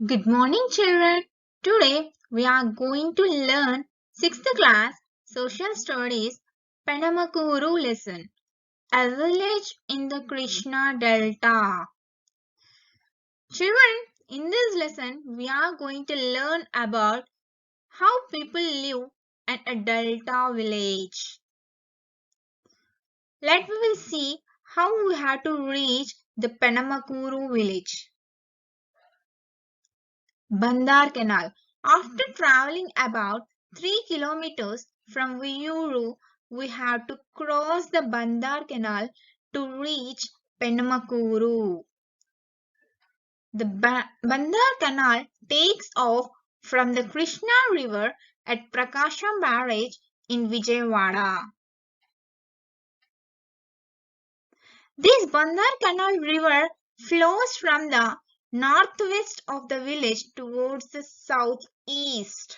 Good morning, children. Today we are going to learn 6th class Social Studies Penamakuru lesson, a village in the Krishna Delta. Children, in this lesson we are going to learn about how people live at a delta village. Let me see how we have to reach the Penamakuru village. Bandar Canal. After traveling about 3 kilometers from Viyuru, we have to cross the Bandar Canal to reach Penamakuru. The Bandar Canal takes off from the Krishna River at Prakasham Barrage in Vijayawada. This Bandar Canal River flows from the northwest of the village towards the southeast.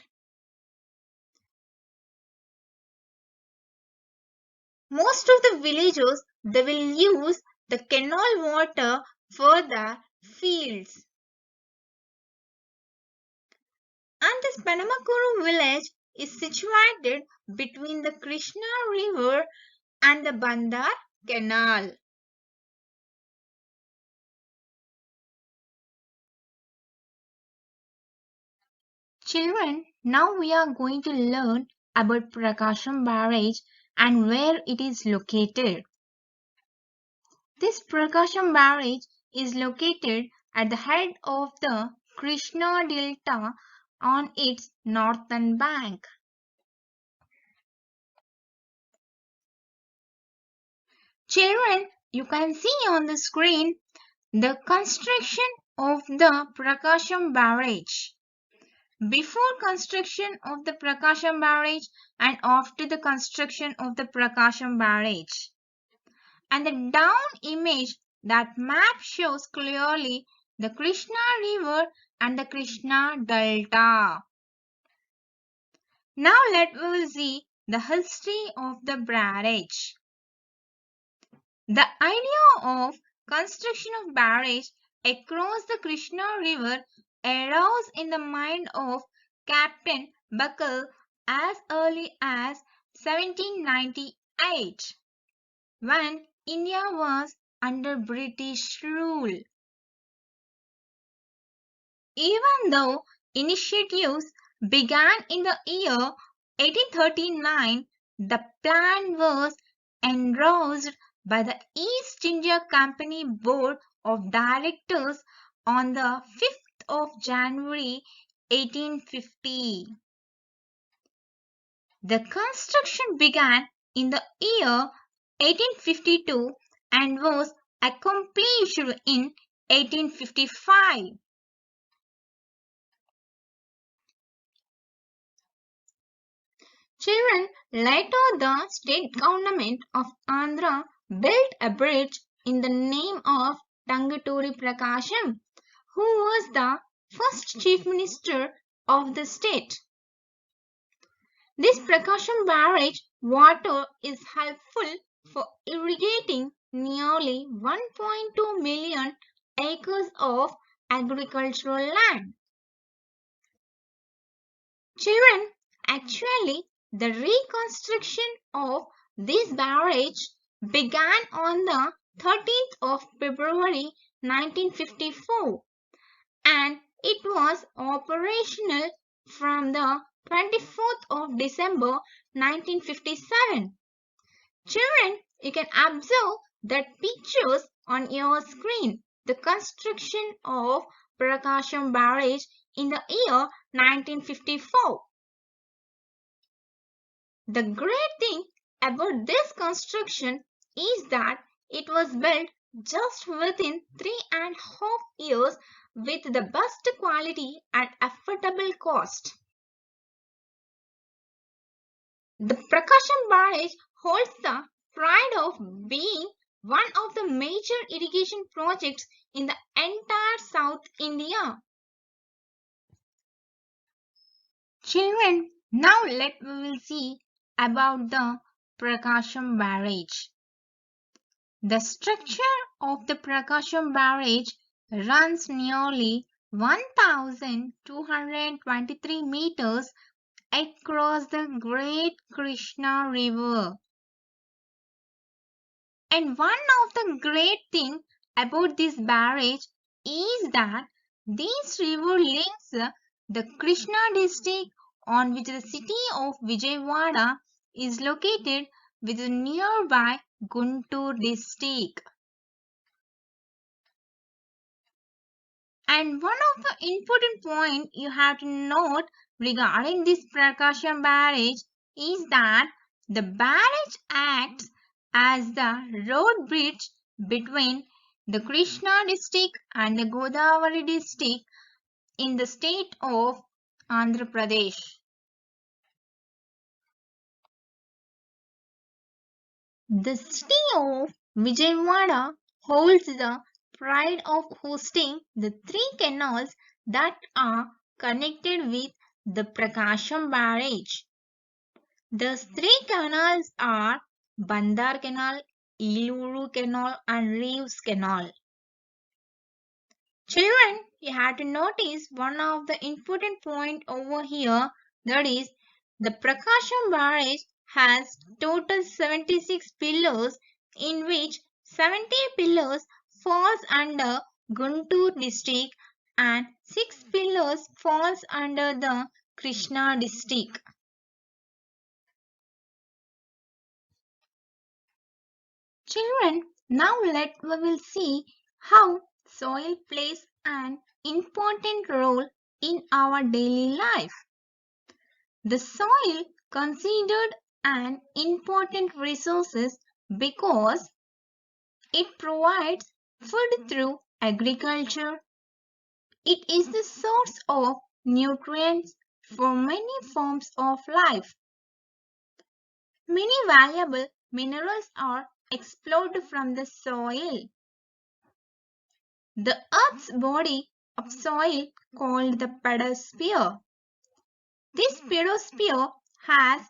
Most of the villagers they will use the canal water for the fields. And this Penamakuru village is situated between the Krishna River and the Bandar Canal. Children, now we are going to learn about Prakasham Barrage and where it is located. This Prakasham Barrage is located at the head of the Krishna Delta on its northern bank. Children, you can see on the screen the construction of the Prakasham Barrage. Before construction of the Prakasham Barrage and after the construction of the Prakasham Barrage. And the down image that map shows clearly the Krishna River and the Krishna Delta. Now let us see the history of the barrage. The idea of construction of barrage across the Krishna River arose in the mind of Captain Buckle as early as 1798, when India was under British rule. Even though initiatives began in the year 1839, the plan was endorsed by the East India Company Board of Directors on the 5th of January 1850. The construction began in the year 1852 and was accomplished in 1855. Children, later the state government of Andhra built a bridge in the name of Tangaturi Prakasham, who was the first chief minister of the state. This Prakasham barrage water is helpful for irrigating nearly 1.2 million acres of agricultural land. Children, actually, the reconstruction of this barrage began on the 13th of February 1954 and it was operational from the 24th of December 1957. Children, you can observe that pictures on your screen, the construction of Prakasham Barrage in the year 1954. The great thing about this construction is that it was built just within 3.5 years with the best quality at affordable cost. The Prakasham Barrage holds the pride of being one of the major irrigation projects in the entire South India. Children, now let me see about the Prakasham Barrage. The structure of the Prakasham Barrage runs nearly 1,223 meters across the great Krishna River. And one of the great things about this barrage is that this river links the Krishna district on which the city of Vijayawada is located with the nearby Guntur district. And one of the important points you have to note regarding this Prakasham barrage is that the barrage acts as the road bridge between the Krishna district and the Godavari district in the state of Andhra Pradesh. The city of Vijayawada holds the pride of hosting the three canals that are connected with the Prakasham barrage. The three canals are Bandar Canal, Iluru Canal and Reeves Canal. Children, you have to notice one of the important point over here, that is the Prakasham barrage has total 76 pillars, in which 70 pillars falls under Guntur district and 6 pillars falls under the Krishna district. Children, now we will see how soil plays an important role in our daily life. The soil considered an important resource because it provides food through agriculture. It is the source of nutrients for many forms of life. Many valuable minerals are explored from the soil. The Earth's body of soil called the pedosphere. This pedosphere has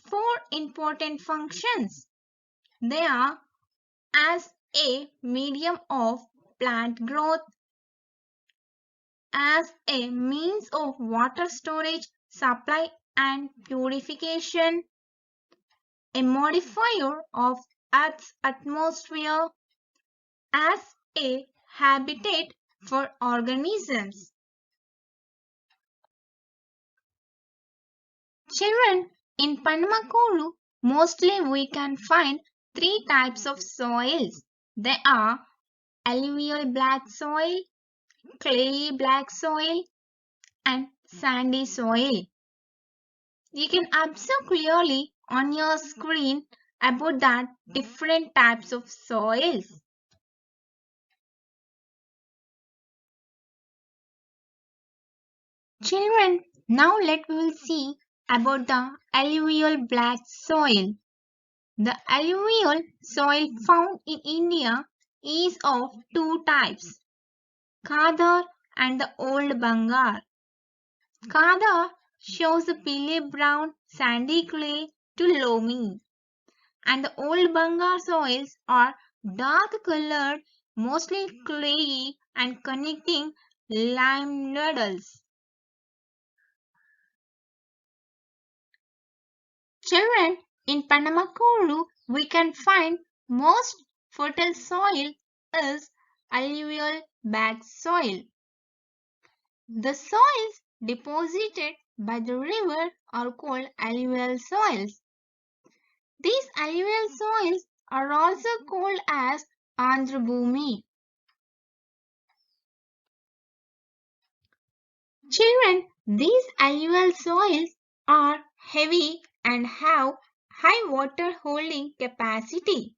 four important functions. They are as a medium of plant growth, as a means of water storage, supply and purification, a modifier of Earth's atmosphere, as a habitat for organisms. Children, in Penamakuru, mostly we can find three types of soils. They are alluvial black soil, clayey black soil, and sandy soil. You can observe clearly on your screen about that different types of soils. Children, now let we will see about the alluvial black soil. The alluvial soil found in India is of two types, Khadar and the Old Bangar. Khadar shows a pale brown sandy clay to loamy, and the Old Bangar soils are dark colored, mostly clayey and connecting lime nodules. Children, in Penamakuru, we can find most fertile soil is alluvial black soil. The soils deposited by the river are called alluvial soils. These alluvial soils are also called as Andhra Bhumi. Children, these alluvial soils are heavy and have high water holding capacity.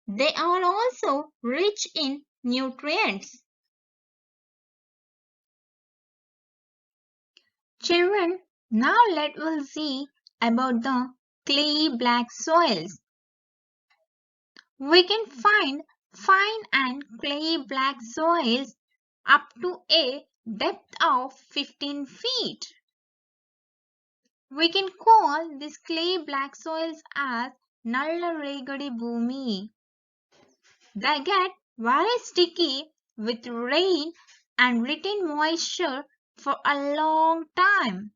They are also rich in nutrients. Children, now let us see about the clayey black soils. We can find fine and clayey black soils up to a depth of 15 feet. We can call these clay black soils as Nalla Regadi Bhumi. They get very sticky with rain and retain moisture for a long time.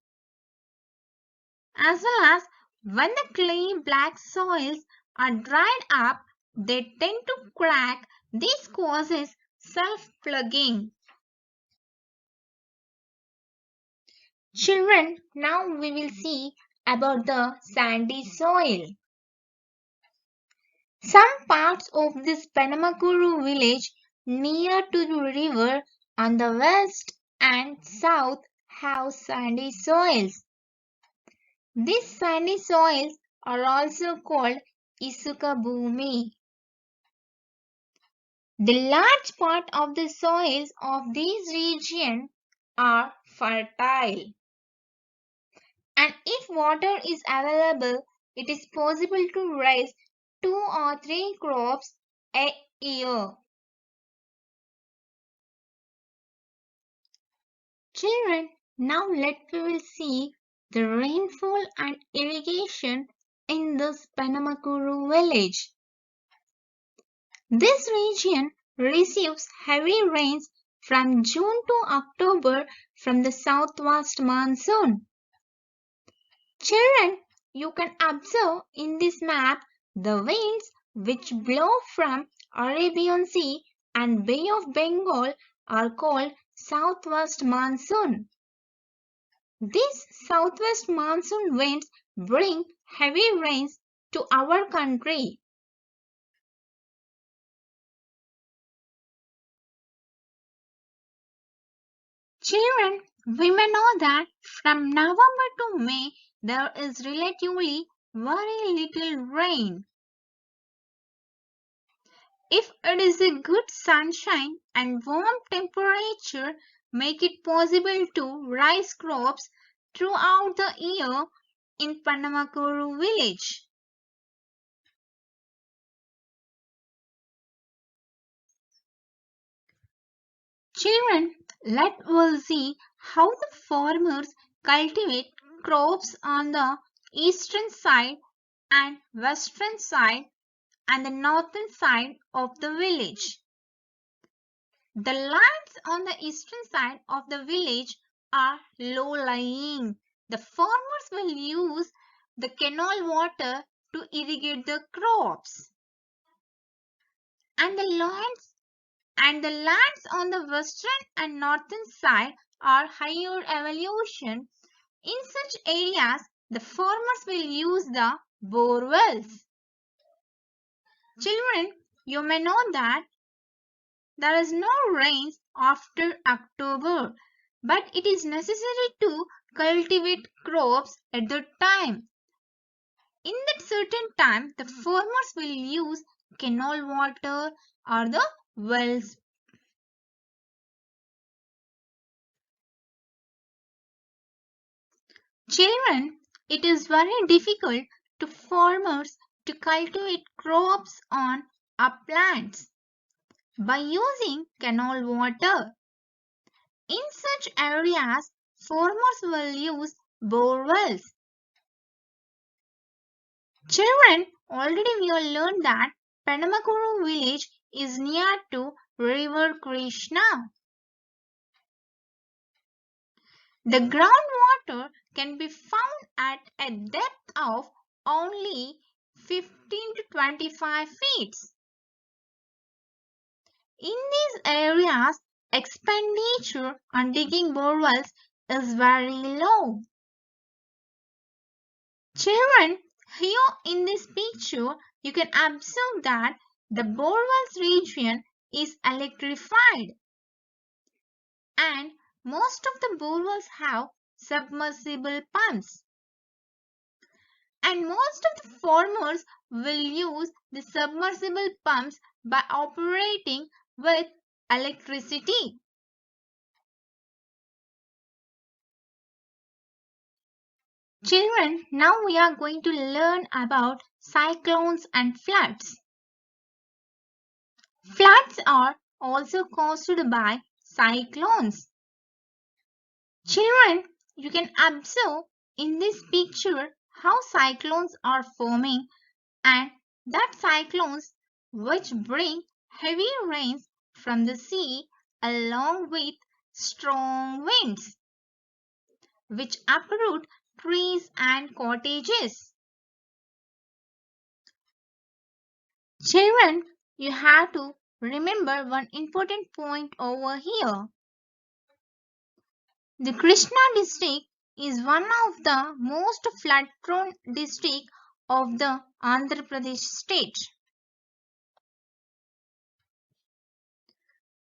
As well as when the clay black soils are dried up, they tend to crack. This causes self-plugging. Children, now we will see about the sandy soil. Some parts of this Penamakuru village near to the river on the west and south have sandy soils. These sandy soils are also called Isuka Bhumi. The large part of the soils of these regions are fertile. And if water is available, it is possible to raise 2 or 3 crops a year. Children, now we will see the rainfall and irrigation in this Penamakuru village. This region receives heavy rains from June to October from the southwest monsoon. Children, you can observe in this map the winds which blow from Arabian Sea and Bay of Bengal are called southwest monsoon. These southwest monsoon winds bring heavy rains to our country. Children, we may know that from November to May there is relatively very little rain. If it is a good sunshine and warm temperature make it possible to raise crops throughout the year in Penamakuru village. Children, let us see how the farmers cultivate crops on the eastern side and western side and the northern side of the village. The lands on the eastern side of the village are low-lying. The farmers will use the canal water to irrigate the crops. And the lands on the western and northern side are higher elevation. In such areas, the farmers will use the bore wells. Children, you may know that there is no rains after October, but it is necessary to cultivate crops at that time. In that certain time, the farmers will use canal water or the wells. Children, it is very difficult to farmers to cultivate crops on uplands by using canal water. In such areas, farmers will use bore wells. Children, already we have learned that Penamakuru village is near to river Krishna. The groundwater can be found at a depth of only 15 to 25 feet. In these areas, expenditure on digging borewells is very low. Children, here in this picture, you can observe that the borewells region is electrified and most of the borewells have submersible pumps. And most of the farmers will use the submersible pumps by operating with electricity. Children, now we are going to learn about cyclones and floods. Floods are also caused by cyclones. Children, you can observe in this picture how cyclones are forming and that cyclones which bring heavy rains from the sea along with strong winds which uproot trees and cottages. Children, you have to remember one important point over here. The Krishna district is one of the most flood-prone districts of the Andhra Pradesh state.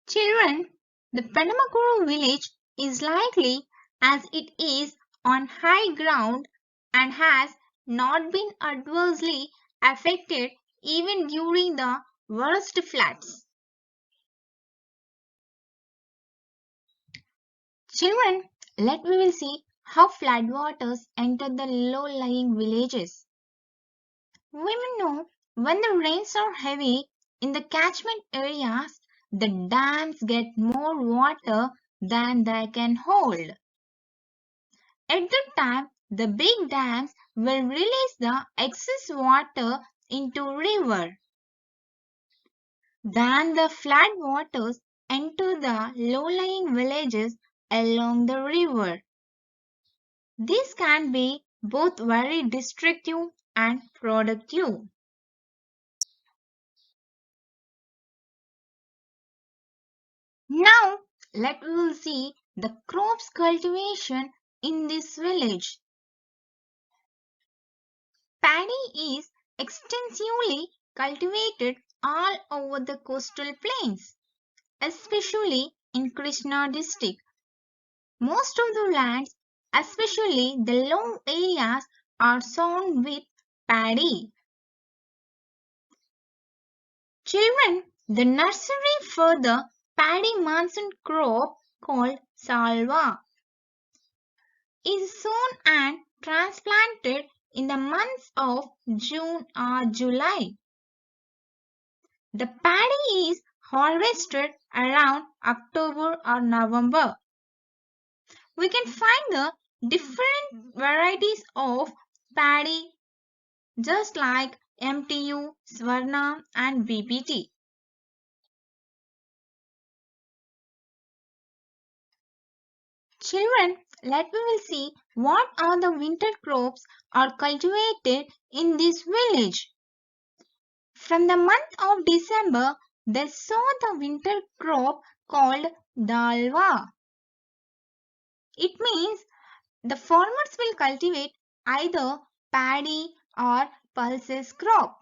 Children, the Penamakuru village is likely as it is on high ground and has not been adversely affected even during the worst floods. Children, let we will see how floodwaters enter the low-lying villages. Women know when the rains are heavy in the catchment areas, the dams get more water than they can hold. At that time, the big dams will release the excess water into river. Then the flood waters enter the low-lying villages along the river. This can be both very destructive and productive. Now, let us see the crops cultivation in this village. Paddy is extensively cultivated all over the coastal plains, especially in Krishna district. Most of the lands, especially the low areas, are sown with paddy. Children, the nursery for the paddy monsoon crop called salva is sown and transplanted in the months of June or July. The paddy is harvested around October or November. We can find the different varieties of paddy just like MTU, Swarna and BPT. Children, let me will see what are the winter crops are cultivated in this village. From the month of December, they sow the winter crop called dalwa. It means the farmers will cultivate either paddy or pulses crop.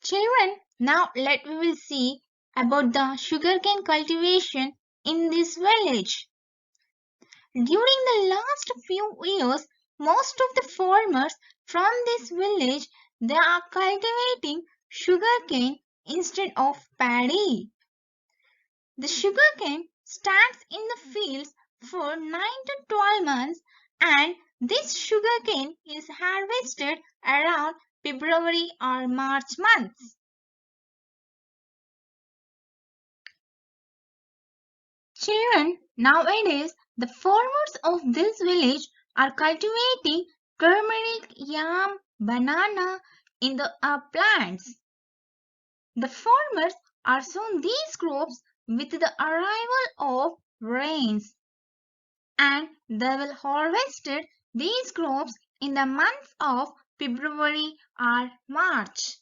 Children, now let we will see about the sugarcane cultivation in this village. During the last few years, most of the farmers from this village they are cultivating sugarcane instead of paddy. The sugarcane stands in the fields for 9 to 12 months and this sugarcane is harvested around February or March months. Children, nowadays the farmers of this village are cultivating turmeric, yam, banana in the uplands. The farmers are sown these crops with the arrival of rains and they will harvest these crops in the months of February or March.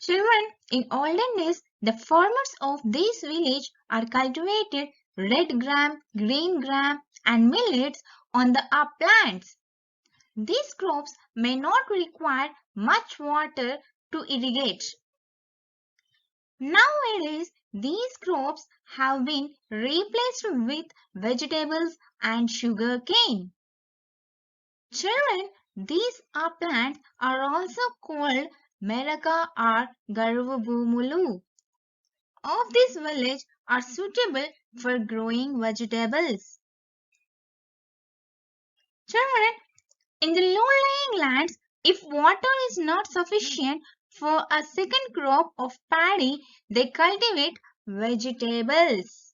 Children, in olden days, the farmers of this village are cultivated red gram, green gram and millets on the uplands. These crops may not require much water to irrigate. Nowadays, these crops have been replaced with vegetables and sugar cane. Children, these uplands are also called Meraka or Garuvu Bhumulu. Of this village are suitable for growing vegetables. Children, in the low-lying lands, if water is not sufficient for a second crop of paddy, they cultivate vegetables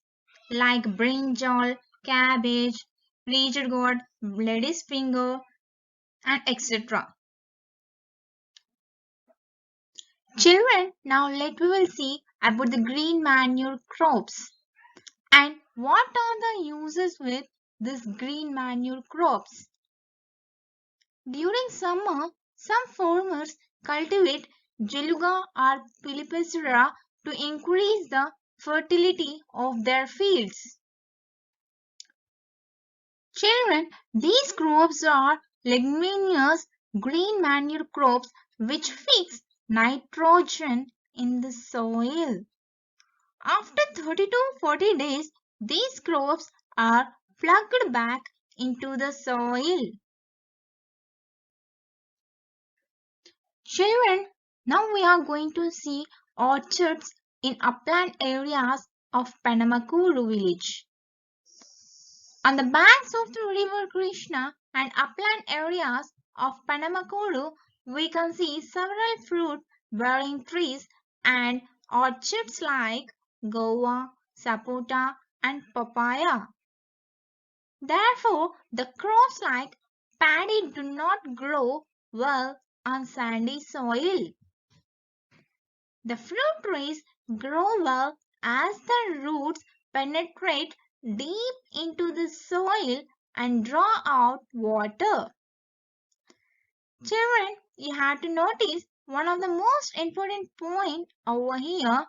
like brinjal, cabbage, Bridget gourd, lady's finger, and etc. Children, now we will see about the green manure crops and what are the uses with this green manure crops. During summer, some farmers cultivate Geluga or Pilipacera to increase the fertility of their fields. Children, these crops are leguminous green manure crops which fix nitrogen in the soil. After 30 to 40 days, these crops are plugged back into the soil. Children, now we are going to see orchards in upland areas of Penamakuru village. On the banks of the river Krishna and upland areas of Penamakuru, we can see several fruit-bearing trees and orchards like guava, sapota, and papaya. Therefore, the crops like paddy do not grow well on sandy soil. The fruit trees grow well as the roots penetrate deep into the soil and draw out water. Children, you have to notice one of the most important point over here.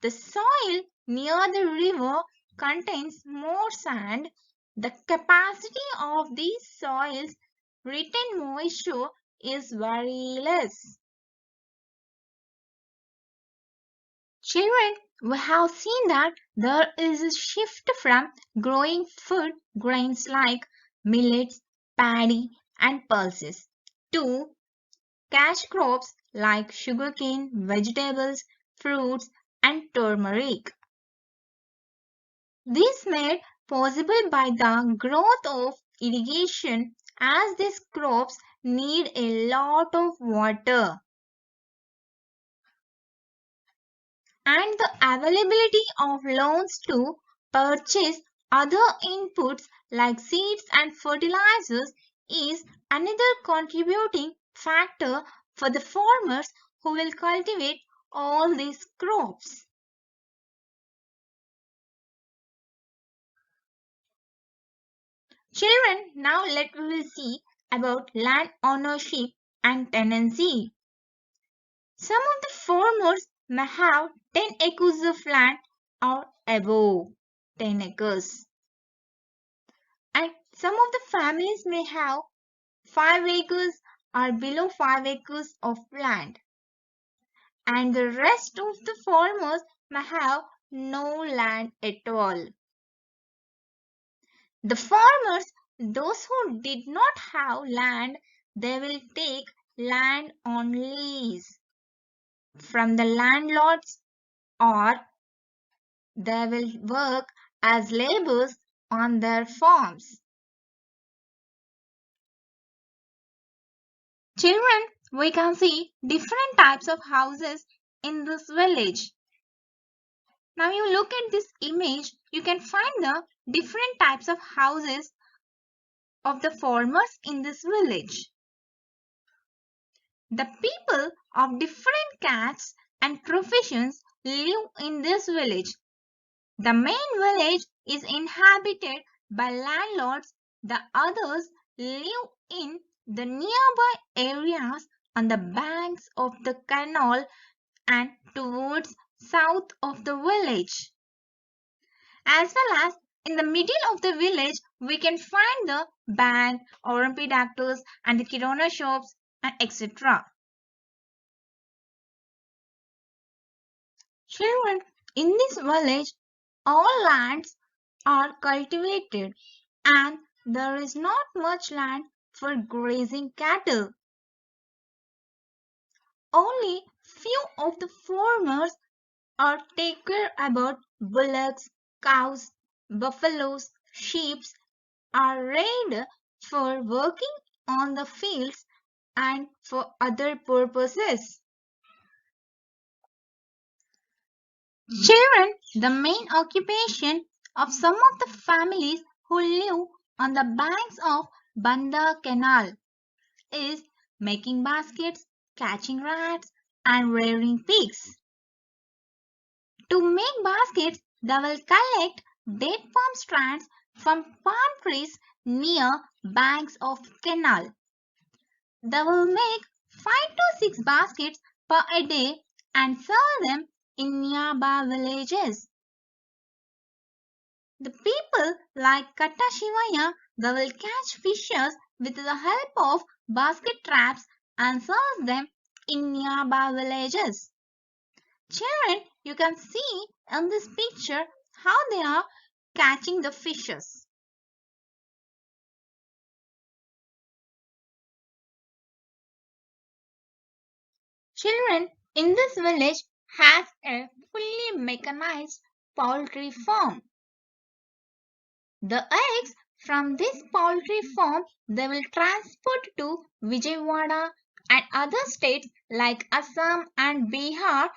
The soil near the river contains more sand. The capacity of these soils retain moisture is very less. Children, we have seen that there is a shift from growing food grains like millets, paddy, and pulses to cash crops like sugarcane, vegetables, fruits, and turmeric. This made possible by the growth of irrigation as these crops need a lot of water. And the availability of loans to purchase other inputs like seeds and fertilizers is another contributing factor for the farmers who will cultivate all these crops. Children, now let us see about land ownership and tenancy. Some of the farmers may have 10 acres of land or above 10 acres. And some of the families may have 5 acres or below 5 acres of land. And the rest of the farmers may have no land at all. The farmers, those who did not have land, they will take land on lease from the landlords or they will work as laborers on their farms. Children, we can see different types of houses in this village. Now you look at this image, you can find the different types of houses of the farmers in this village. The people of different castes and professions live in this village. The main village is inhabited by landlords. The others live in the nearby areas on the banks of the canal and towards south of the village. As well as in the middle of the village, we can find the bank, RMP doctors and the kirana shops and etc. Children, in this village, all lands are cultivated and there is not much land for grazing cattle. Only few of the farmers are take care about bullocks, cows, buffaloes, sheep are reared for working on the fields and for other purposes. Children, the main occupation of some of the families who live on the banks of Banda Canal. is making baskets, catching rats, and rearing pigs. To make baskets, they will collect dead palm strands from palm trees near banks of canal. They will make 5 to 6 baskets per a day and sell them in nearby villages. The people like Katta Shivaya, they will catch fishes with the help of basket traps and sell them in nearby villages. Children, you can see in this picture how they are catching the fishes. Children, in this village has a fully mechanized poultry farm. The eggs from this poultry farm they will transport to Vijayawada and other states like Assam and Bihar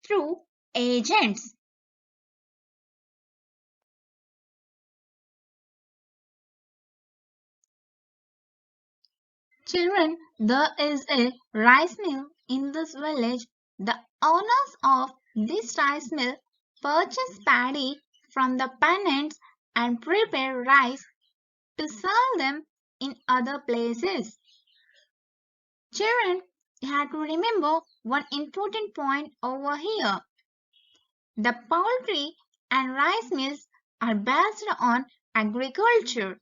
through agents. Children, there is a rice mill in this village. The owners of this rice mill purchase paddy from the peasants and prepare rice to sell them in other places. Children, you have to remember one important point over here. The poultry and rice mills are based on agriculture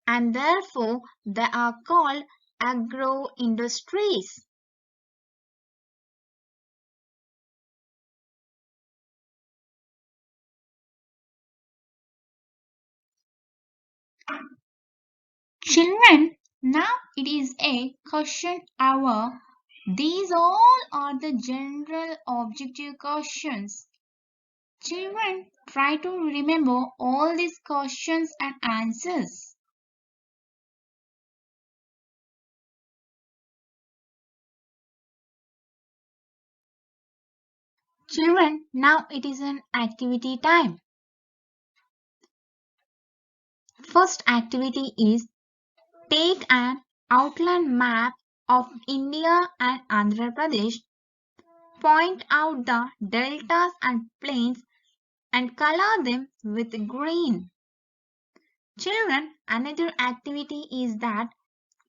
and therefore they are called agro industries. Children, now it is a question hour. These all are the general objective questions. Children, try to remember all these questions and answers. Children, now it is an activity time. First activity is take an outline map of India and Andhra Pradesh. Point out the deltas and plains and color them with green. Children, another activity is that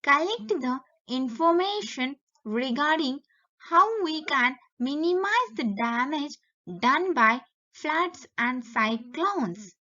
collect the information regarding how we can minimize the damage done by floods and cyclones.